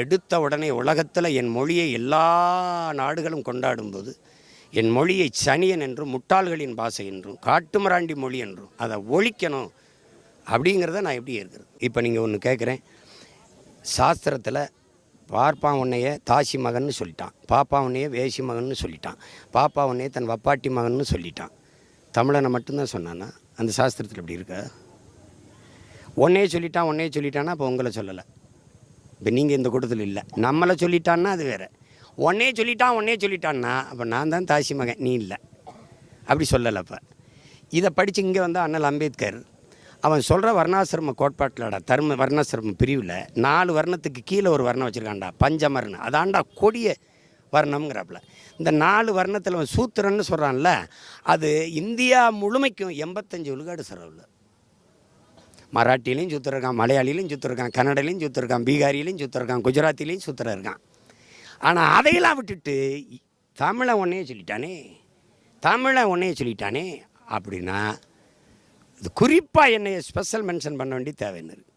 எடுத்த உடனே உலகத்தில் என் மொழியை எல்லா நாடுகளும் கொண்டாடும்போது என் மொழியை சனியன் என்றும் முட்டாள்களின் பாஷை என்றும் காட்டுமிராண்டி மொழி என்றும் அதை ஒழிக்கணும் அப்படிங்கிறத நான் எப்படி இருக்கிறது. இப்போ நீங்கள் ஒன்று கேட்குறேன், சாஸ்திரத்தில் பார்ப்பா உன்னைய தாசி மகன்னு சொல்லிட்டான், பாப்பா உன்னைய வேசி மகன்னு சொல்லிட்டான், பாப்பா உன்னைய தன் வப்பாட்டி மகன்னு சொல்லிட்டான். தமிழனை மட்டும்தான் சொன்னான்னா அந்த சாஸ்திரத்தில் எப்படி இருக்கா? ஒன்னே சொல்லிட்டான்னா அப்போ உங்களை சொல்லலை. இப்போ நீங்கள் இந்த கூட்டத்தில் இல்லை, நம்மளை சொல்லிட்டான்னா அது வேறு. ஒன்னே சொல்லிட்டான்னா அப்போ நான் தான் தாசி மகன், நீ இல்லை, அப்படி சொல்லலை. அப்போ இதை படித்து இங்கே வந்து அண்ணல் அம்பேத்கர் அவன் சொல்கிற வர்ணாசிரம கோட்பாட்டில்டா தர்ம வர்ணாசிரம பிரிவில் 4 வர்ணத்துக்கு கீழே ஒரு வர்ணம் வச்சுருக்கான்டா, பஞ்சமர்னு. அதான்டா கொடிய வர்ணம்ங்கிறாப்புல. இந்த 4 வர்ணத்தில் அவன் சூத்திரன்னு சொல்கிறான்ல, அது இந்தியா முழுமைக்கும் 85 விழுக்காடு செலவில். மராட்டிலையும் சுற்றுருக்கான், மலையாளிலையும் சுற்றுருக்கான், கன்னடையிலையும் சுற்றுருக்கான், பீகாரிலையும் சுற்றுருக்கான், குஜராத்திலையும் சுற்றுற இருக்கான். ஆனால் அதையெல்லாம் விட்டுட்டு தமிழை ஒன்றே சொல்லிட்டானே அப்படின்னா இது குறிப்பாக என்னை ஸ்பெஷல் மென்ஷன் பண்ண வேண்டிய தேவைன்னு இருக்குது.